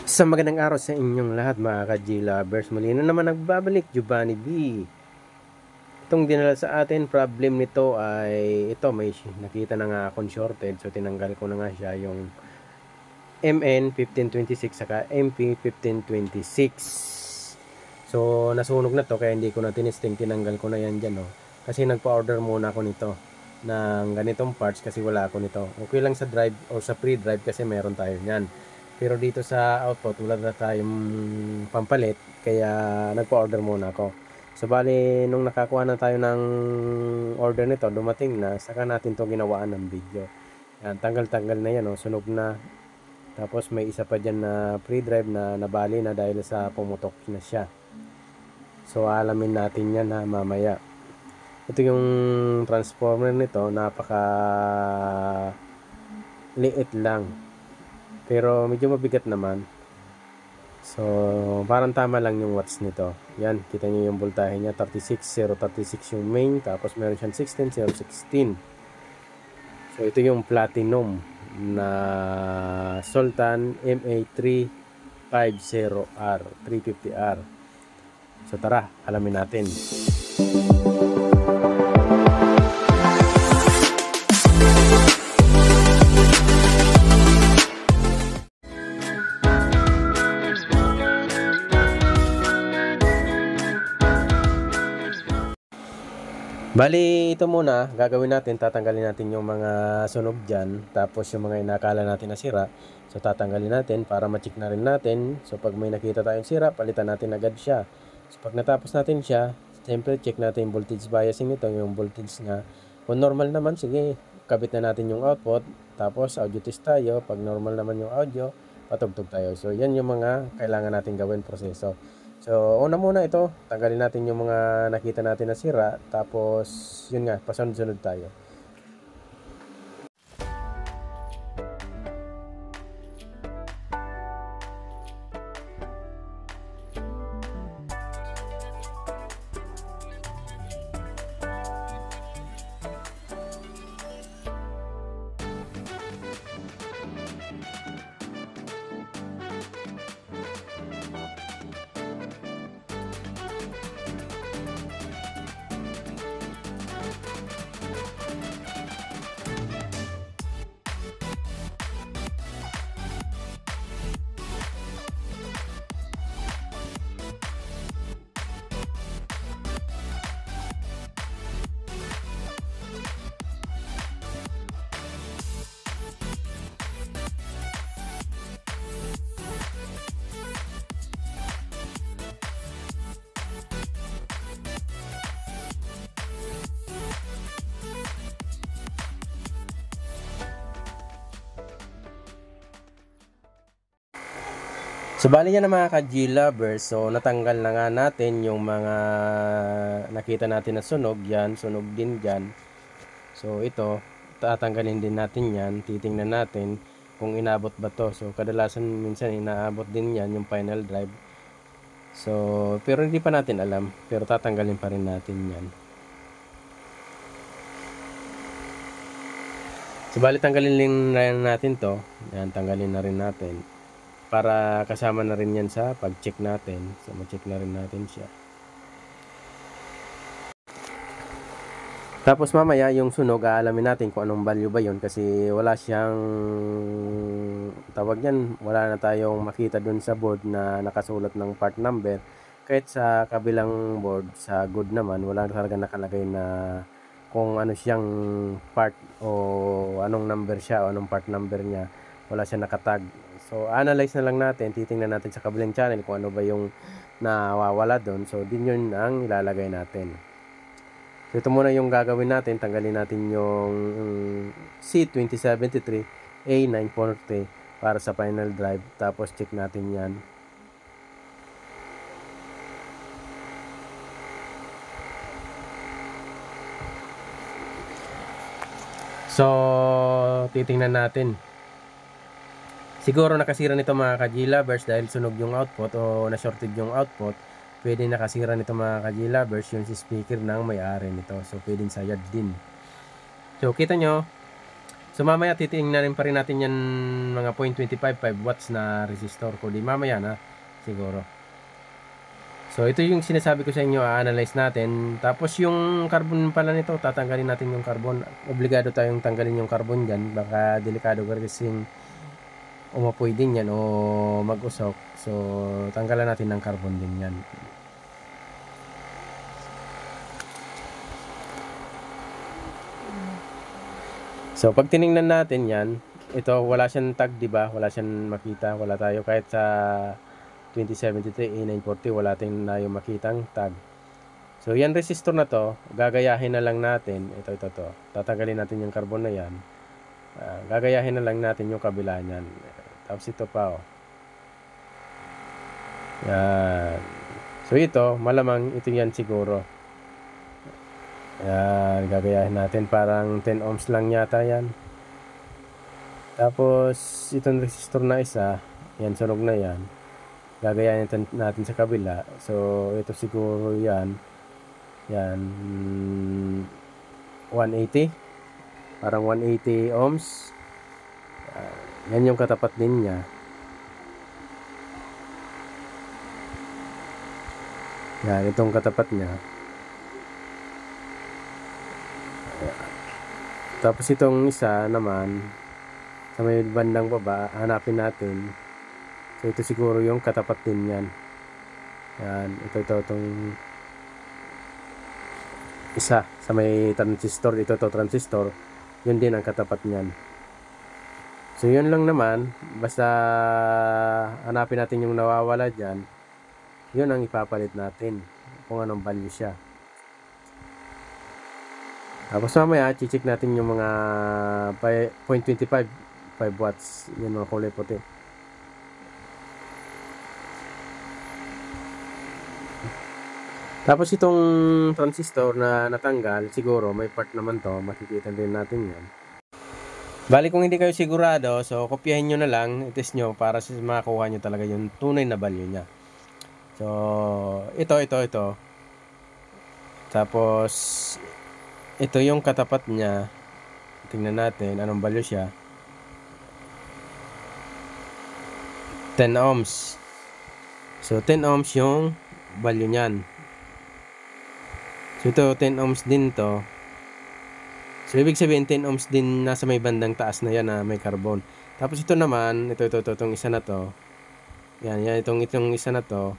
Sa magandang araw sa inyong lahat mga ka-G-Lovers. Muli na naman nagbabalik, Giovanni B. Itong dinala sa atin, problem nito ay ito, may nakita na nga akong shorted. So tinanggal ko na nga siya, yung MN1526 saka MP1526. So nasunog na to, kaya hindi ko na tinisting, tinanggal ko na yan dyan. Kasi nagpa-order muna ako nito ng ganitong parts kasi wala ako nito. Okay lang sa drive o sa pre-drive kasi meron tayo niyan. Pero dito sa output, wala na tayong pampalit, kaya nagpa-order muna ako. So bali, nung nakakuha na tayo ng order nito, dumating na, saka natin to ginawaan ng video. Yan, tanggal-tanggal na yan, sunog na. Tapos may isa pa dyan na pre-drive na nabali na dahil sa pumutok na siya. So alamin natin yan mamaya. Ito yung transformer nito, napaka liit lang. Pero medyo mabigat naman. So, parang tama lang yung watts nito. Yan, kita nyo yung voltahe niya. 36,036 yung main. Tapos meron siyang 16,016. So, ito yung platinum na Sultan MA350R, 350R. So, tara, alamin natin. Bali, ito muna, gagawin natin, tatanggalin natin yung mga sunog dyan, tapos yung mga inakala natin na sira, so tatanggalin natin para ma-check na rin natin. So pag may nakita tayong sira, palitan natin agad siya. So pag natapos natin siya, siyempre check natin yung voltage biasing nito, yung voltage nga. Kung normal naman, sige, kabit na natin yung output, tapos audio test tayo. Pag normal naman yung audio, patugtog tayo. So yan yung mga kailangan natin gawin proseso. So, una muna ito, tanggalin natin yung mga nakita natin na sira, tapos yun nga, pasunod-sunod tayo. So, bali yan na mga ka-G-Lovers. So, natanggal na nga natin yung mga nakita natin na sunog. Yan, sunog din dyan. So, ito, tatanggalin din natin yan. Titingnan natin kung inabot ba to. So, kadalasan minsan inaabot din yan yung final drive. So, pero hindi pa natin alam. Pero tatanggalin pa rin natin yan. So, bali tanggalin din natin to. Yan, tanggalin na rin natin. Para kasama na rin yan sa pag-check natin. So, ma-check na rin natin siya. Tapos mamaya yung sunog, aalamin natin kung anong value ba yun. Kasi wala siyang tawag yan. Wala na tayong makita dun sa board na nakasulat ng part number. Kahit sa kabilang board, sa good naman, wala talaga nakalagay na kung ano siyang part o anong number siya o anong part number niya. Wala siya nakatag. So, analyze na lang natin, titingnan natin sa kabilang channel kung ano ba yung nawawala doon. So, din yun ang ilalagay natin. So, ito muna yung gagawin natin. Tanggalin natin yung C2073 A940 para sa final drive. Tapos, check natin yan. So, titingnan natin. Siguro nakasira nito mga ka-G-Lovers dahil sunog yung output o na-shorted yung output. Pwede nakasira nito mga ka-G-Lovers yung speaker ng may-ari nito. So, pwedeng sayad din. So, kita nyo, So mamaya titingnan rin pa rin natin yan mga 0.25 5 watts na resistor ko. Di mamaya na siguro. So ito yung sinasabi ko sa inyo, a-analyze natin. Tapos yung carbon pala nito, tatanggalin natin yung carbon. Obligado tayong tanggalin yung carbon dyan. Baka delikado kasing umapoy din yan o mag-usok. So tanggalan natin ng carbon din yan. So pag tiningnan natin yan, ito wala siyang tag, di ba? Wala siyang makita, wala tayo kahit sa 2073 A940 wala tayong makitang tag. So yan resistor na to, gagayahin na lang natin, ito. Tatanggalin natin yung carbon na yan. Gagayahin na lang natin yung kabila niyan. Tapos ito pa, oh. Yan. So ito, malamang ito yan siguro. Yan, gagayahin natin, parang 10 ohms lang yata yan. Tapos itong resistor na isa, yan, sunog na yan, gagayahin natin sa kabila. So ito siguro yan 180, parang 180 ohms. Yan yung katapat din niya. Yan, itong katapat niya. Tapos itong isa naman sa may bandang baba, hanapin natin. So ito siguro yung katapat din yan. Yan, itong isa sa may transistor, ito transistor, yun din ang katapat niyan. So yun lang naman, basta hanapin natin yung nawawala dyan, yun ang ipapalit natin kung anong value siya. Tapos mamaya, check natin yung mga 0.25 5 watts, yan mga kulay puti. Tapos itong transistor na natanggal, siguro may part naman to, makikita din natin yan. Bali kung hindi kayo sigurado, so kopyahin nyo na lang, itest nyo para makakuha nyo talaga yung tunay na value nya. So ito. Tapos ito yung katapat nya. Tingnan natin anong value siya. 10 ohms. So 10 ohms yung value nyan. So ito 10 ohms din to. So ibig sabihin 10 ohms din nasa may bandang taas na yan na may carbon. Tapos ito naman, itong isa na to. Yan itong isa na to.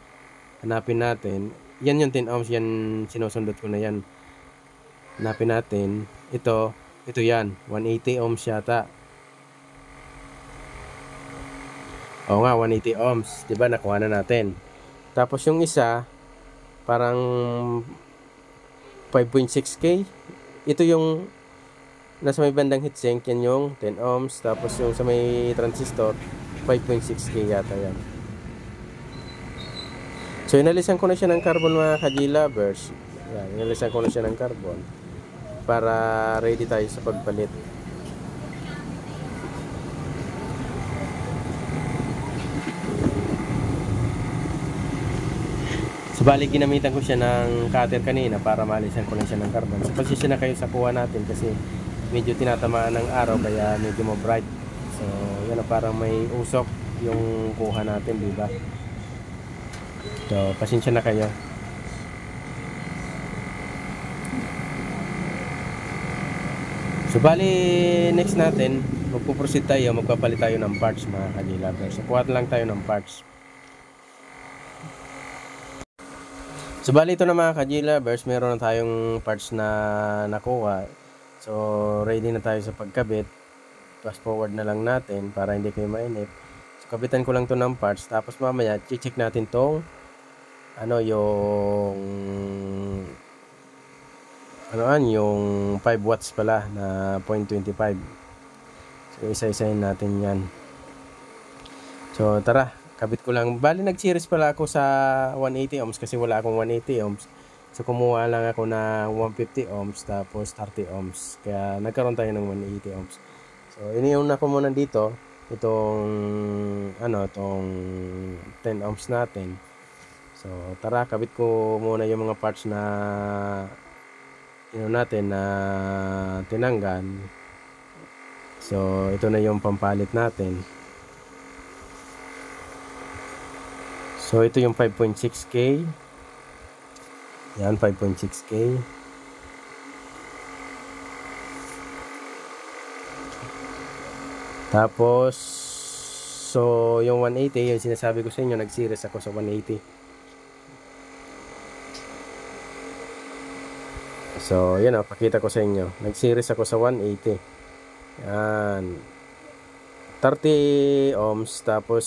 Hanapin natin. Yan yung 10 ohms, yan sinusundot ko na yan. Hanapin natin. Ito yan, 180 ohms yata. Oo nga, 180 ohms. Diba, nakuha na natin. Tapos yung isa, parang 5.6K. Ito yung nasa may bandang heatsink, yan yung 10 ohms. Tapos yung sa may transistor, 5.6K yata yan. So inalisan ko na siya ng carbon mga ka-G-lovers. Yan, inalisan ko na siya ng carbon para ready tayo sa pagpalit. So bali ginamitan ko siya ng cutter kanina para maalisan ko lang siya ng carbon. So pasensya na kayo sa kuha natin kasi medyo tinatamaan ng araw kaya medyo mo bright. So yan, parang may usok yung kuha natin, di ba? So pasensya na kayo. So bali next natin, magpo-proceed tayo, magpapalit tayo ng parts mga ka-G-lovers. So kuha lang tayo ng parts. So bali ito na mga ka-G-lovers, meron na tayong parts na nakuha. So ready na tayo sa pagkabit. Fast forward na lang natin para hindi kayo mainip. So kabitan ko lang to ng parts, tapos mamaya check natin tong yung 5 watts pala na 0.25. So isa-isahin natin yan. So tara, kabit ko lang. Bali nag-series pala ako sa 180 ohms kasi wala akong 180 ohms. So kumuha lang ako na 150 ohms tapos 30 ohms. Kaya nagkaroon tayo ng 180 ohms. So iniuna ko muna dito itong itong 10 ohms natin. So tara, kabit ko muna yung mga parts na natin na tinanggal. So ito na yung pampalit natin. So ito yung 5.6K. Yan, 5.6K. Tapos so yung 180, yung sinasabi ko sa inyo, nag-series ako sa 180. So yan, pakita ko sa inyo, nag-series ako sa 180. Yan, 30 ohms tapos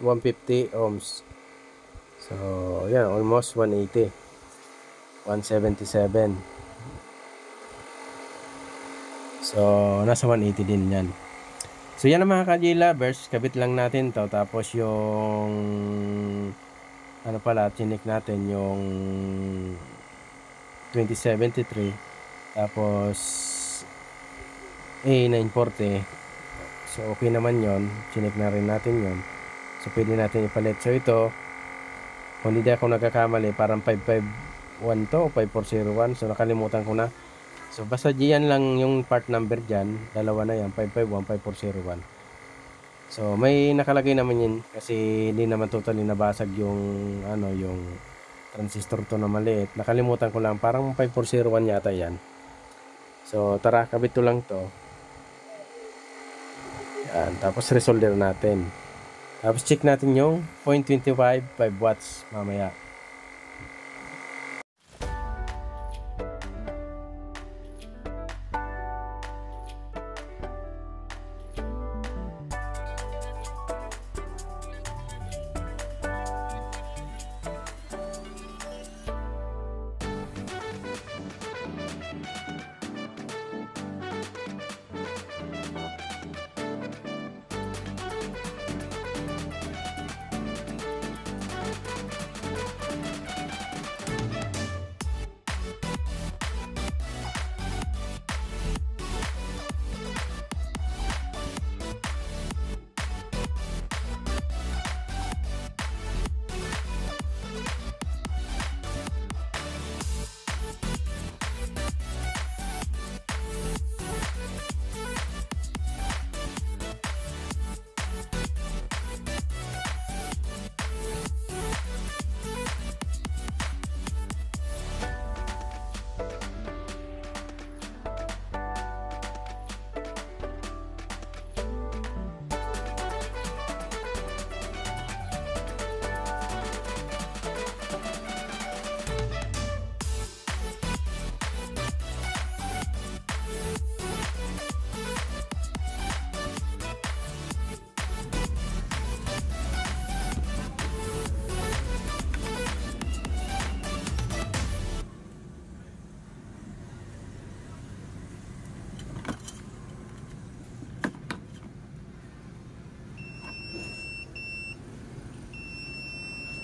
150 ohms. So yan, almost 180, 177. So nasa 180 din yan. So yan ang mga ka-J-lovers, kabit lang natin to. Tapos yung ano pala, chinik natin yung 2073. Tapos A940. So okay naman yon, chinik na rin natin yon. So pwede natin ipalit. So ito, kung hindi ako nagkakamali, parang 551 to o 5401. So nakalimutan ko na. So basta diyan lang yung part number dyan, dalawa na yan, 551, 5401. So may nakalagay naman yun kasi hindi naman totally nabasag yung ano, yung transistor to na maliit. Nakalimutan ko lang, parang 5401 yata yan. So tara, kabit ko lang to. Yan, tapos resolder natin. Tapos check natin yung 0.25, 5 watts mamaya.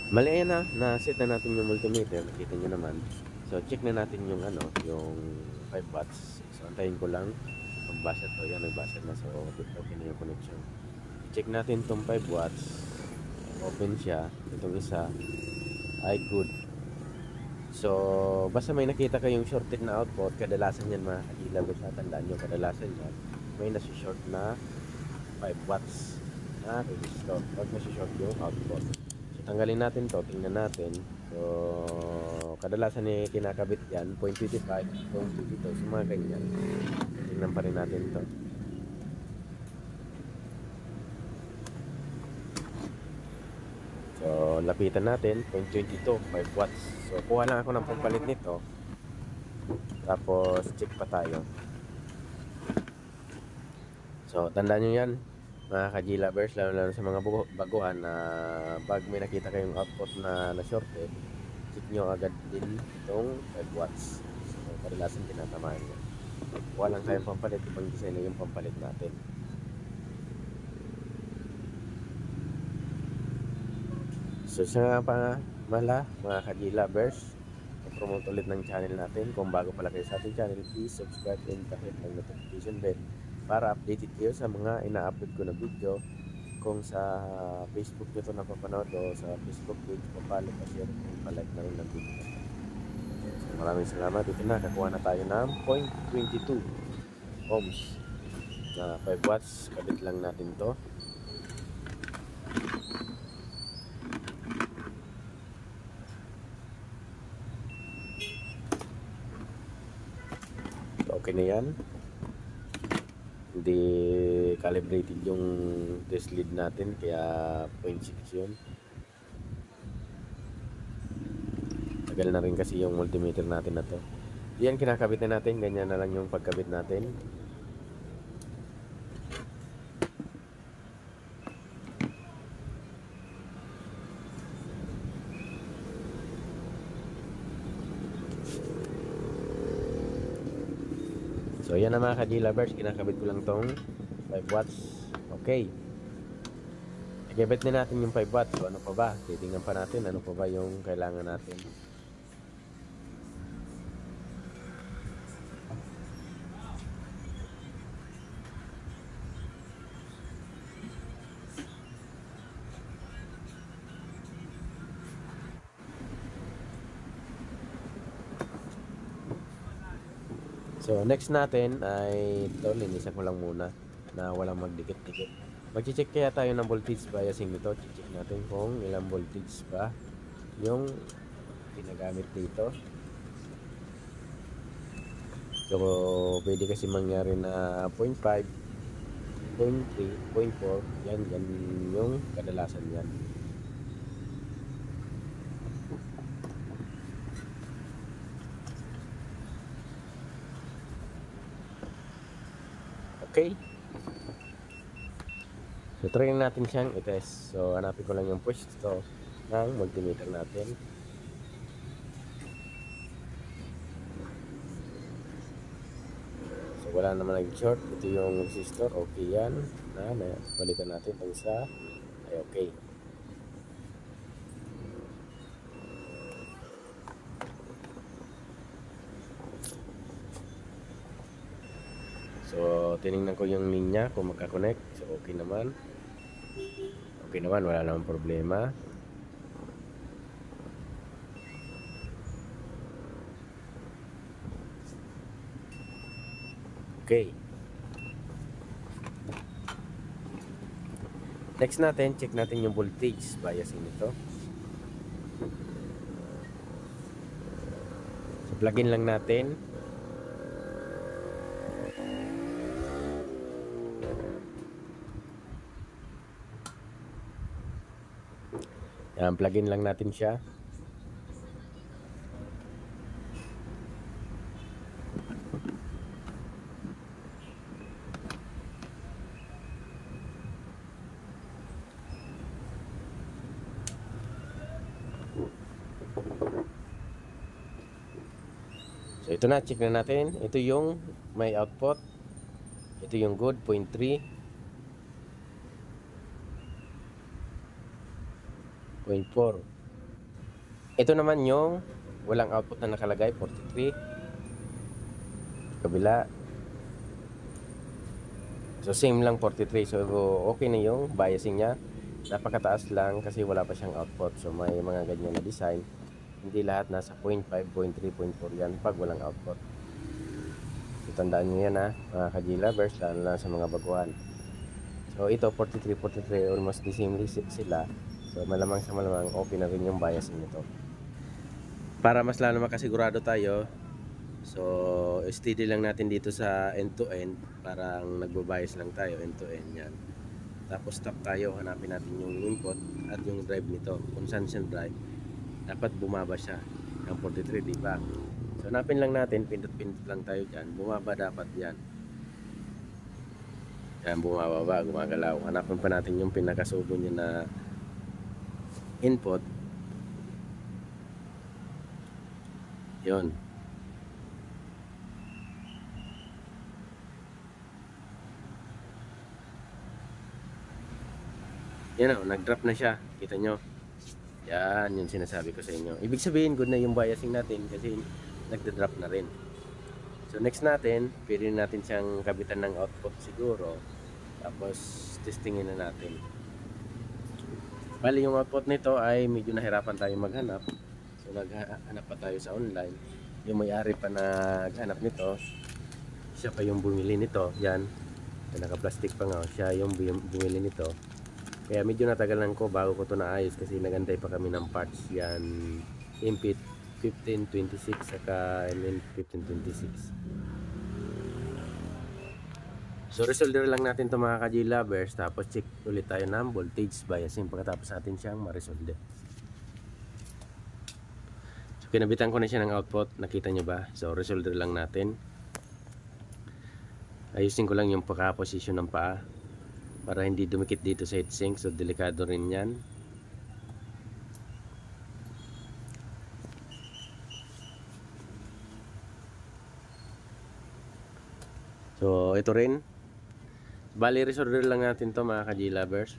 Mali na set na natin yung multimeter, nakita nyo naman. So check na natin yung ano, yung 5 watts. So antayin ko lang magbasa to. Yan, nagbasa na. So okay na yung connection. Check natin tong 5 watts. Open siya. Itong isa ay good. So basta may nakita kayong shorted na output, kadalasan yan mga ka-J-lovers, tandaan nyo, kadalasan yan may nasi-short na 5 watts na resistor. Pag nasi-short yung output, tanggalin natin to, tingnan natin. So kadalasan kinakabit yan 0.25, 0.22, so mga ganyan. Tingnan pa rin natin to. So lapitan natin 0.22, 5 watts. So kuha lang ako ng pampalit nito. Tapos check pa tayo. So tandaan nyo yan mga ka-J-lovers, lalo sa mga baguhan na pag may nakita kayong output na shorted, check nyo agad din itong 5 watts. So kadalasan tinatamaan nyo. Walang tayong pampalit, ibang design na yung pampalit natin. So sa nga mga ka-J-lovers, promote ulit ng channel natin. Kung bago pala kayo sa ating channel, please subscribe and kahit ang notification bell para updated kayo sa mga ina-upload ko na video. Kung sa Facebook nyo ito napapanood o sa Facebook page, papalo, pa-share, and pa-like na rin ng video. So maraming salamat. Ito na, kakuha na tayo ng 0.22 ohms. na 5 watts. Kabit lang natin to. Okay na yan. Hindi calibrated yung test lead natin, kaya 0.6 yun. Tagal na rin kasi yung multimeter natin na to. Yan, kinakabit na natin. Ganyan na lang yung pagkabit natin. So yan na mga ka-G lovers, kinakabit ko lang tong 5 watts. Okay. Ikabit na natin yung 5 watts. So ano pa ba? Titingnan pa natin ano pa ba yung kailangan natin. So next natin ay ito, linisan ko lang muna na walang magdikit-dikit. Mag-check kaya tayo ng voltage biasing nito. Check natin kung ilang voltage ba yung ginagamit dito. So pwede kasi mangyari na 0.5, 0.3, 0.4. Yan yung kadalasan yan. Okay. So try natin siyang i-test. So hanapin ko lang yung pwesto ng multimeter natin. So wala naman nag-short. Ito yung resistor. Okay yan. Balikan natin itong isa. Ay okay. So tinignan ko yung linya kung magka-connect. So okay naman. Okay naman, wala namang problema. Okay. Next natin, check natin yung voltage biasing nito. So plug-in lang natin. Yan, plug-in lang natin siya. So ito na, check na natin. Ito yung may output. Ito yung good, 0.3. 0.4. Ito naman yung walang output na nakalagay, 43. Kabila. So same lang 43. So okay na yung biasing niya. Napakataas lang kasi wala pa siyang output. So may mga ganyan na design. Hindi lahat nasa 0.5, 0.3, 0.4 yan pag walang output. So tandaan nyo yan ha, mga ka-G lovers, lalo na sa mga baguhan. So ito 43, 43, almost the same sila. So malamang sa malamang okay na rin yung biasing nito. Para mas lalo makasigurado tayo, so steady lang natin dito sa end to end. Parang nagbabias lang tayo end to end yan. Tapos stop tayo, hanapin natin yung input at yung drive nito. Kung saan siya drive, dapat bumaba siya ng 43, diba? So hanapin lang natin, pindot-pindot lang tayo dyan. Bumaba dapat yan. Yan, bumababa, gumagalaw. Hanapin pa natin yung pinakasubo niya na input. Yun. Yan o, nag-drop na siya. Kita nyo? Yan, yung sinasabi ko sa inyo. Ibig sabihin, good na yung biasing natin kasi nagda-drop na rin. So next natin, pwede natin siyang kabitan ng output siguro. Tapos testingin na natin. Bali yung output nito ay medyo nahirapan tayo maghanap. So naghanap pa tayo sa online. Yung may-ari pa naghanap nito, siya pa yung bumili nito. Yan. naka-plastic pa nga. Siya yung bumili nito. Kaya medyo natagalan ko bago ko to naayos kasi nagantay pa kami ng parts. Yan MP 1526 saka MN 1526. So resolder lang natin to mga ka-G lovers, tapos check ulit tayo ng voltage biasing pagkatapos natin siyang ma-resolder. So kinabitan ko na siya ng output, nakita nyo ba? So resolder lang natin. Ayusin ko lang yung pagka-position ng paa para hindi dumikit dito sa heatsink. So delikado rin yan. So ito rin, bali resolder lang natin to mga ka-G lovers.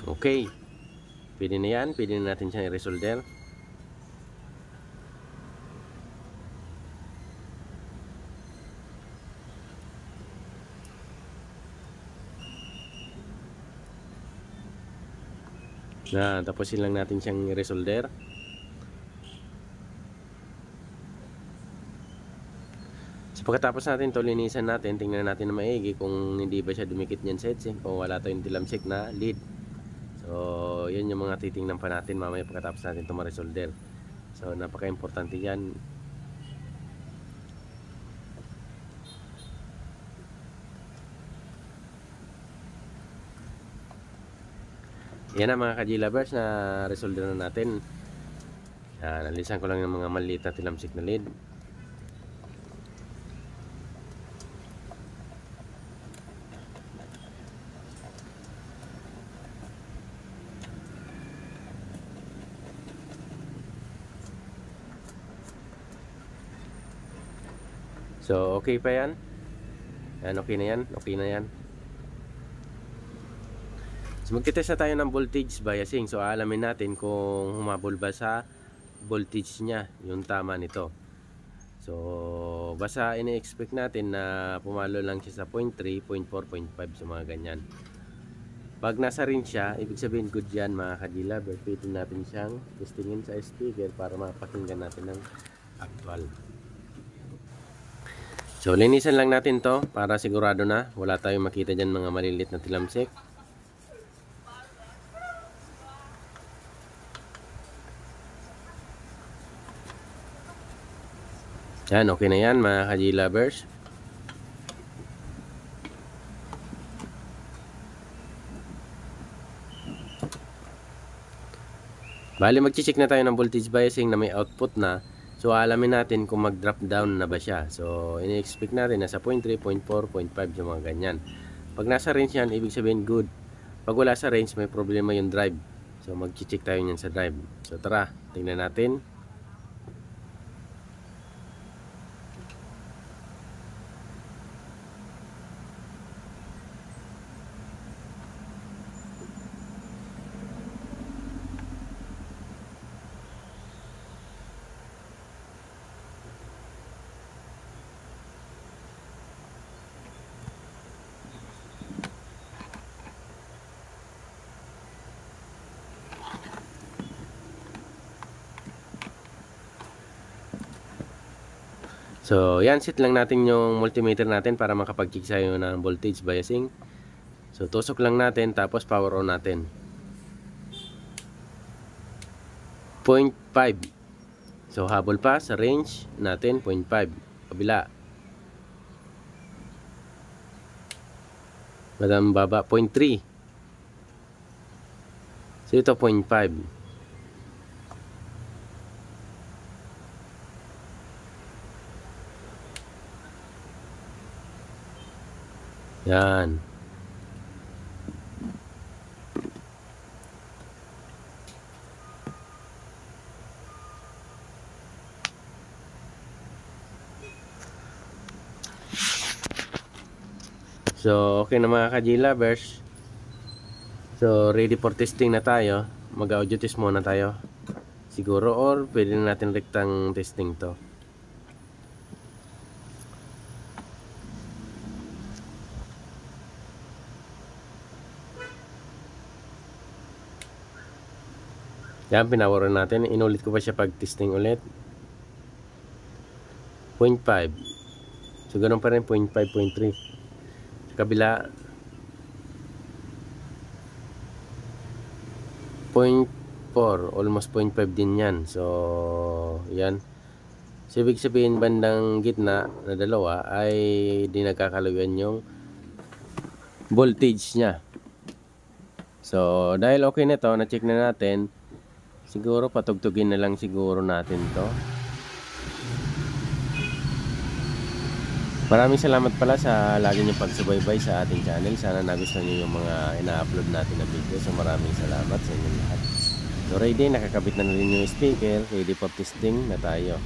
Okay, pwede na yan, pwede na natin siyang i-resolder. Tapusin lang natin siyang i-resolder. So pagkatapos natin to, linisan natin, tingnan natin na maigi kung hindi ba siya dumikit niyan sa heatsink o wala tayong tilamsik na lead. So yun yung mga titingnan pa natin mamaya pagkatapos natin to ma-resolder. So napaka-importante yan. Yan na mga ka-G lovers, na resolder na natin. Nalisan ko lang ng mga maliit na tilamsik na lead. So okay pa yan. Yan, okay na yan, okay na yan. So magtitest na tayo ng voltage biasing. So alamin natin kung humabol ba sa voltage niya yung tama nito. So basta ini-expect natin na pumalo lang siya sa 0.3, 0.4, 0.5, so mga ganyan. Pag nasa range siya, ibig sabihin good yan mga ka-G lover. Pwede natin siyang testingin sa speaker para mapakinggan natin ng actual. So linisan lang natin to para sigurado na wala tayong makita dyan mga maliliit na tilamsik. Yan, okay na yan mga ka-G lovers. Bali mag-check na tayo ng voltage biasing na may output na. So alamin natin kung mag-drop down na ba siya. So ini-expect natin na sa 0.3, 0.4, 0.5 yung mga ganyan. Pag nasa range yan, ibig sabihin good. Pag wala sa range, may problema yung drive. So mag-check tayo niyan sa drive. So tara, tingnan natin. So yan, set lang natin yung multimeter natin para makapag-check sa'yo ng voltage biasing. So tusok lang natin, tapos power on natin. 0.5. So habol pa sa range natin, 0.5. Kabila. Madam baba, 0.3. So ito 0.5. Yan. So okay na mga ka-G lovers. So ready for testing na tayo. Mag-audio test muna tayo siguro, or pwede na natin rektang testing to. Yan, pinawaran natin. Inulit ko pa siya pag testing ulit. 0.5. So, ganun pa rin. 0.5, 0.3. Sa kabila, 0.4. Almost 0.5 din yan. So, yan. So, ibig sabihin, bandang gitna na dalawa ay di nagkakaluyan yung voltage niya. So, dahil okay na to, na-check na natin, siguro patugtugin na lang siguro natin to. Maraming salamat pala sa lagi niyong pagsubaybay sa ating channel. Sana nagustuhan niyo yung mga ina-upload natin na video. So, maraming salamat sa inyong lahat. So, ready, nakakabit na rin yung speaker. Ready for testing na tayo.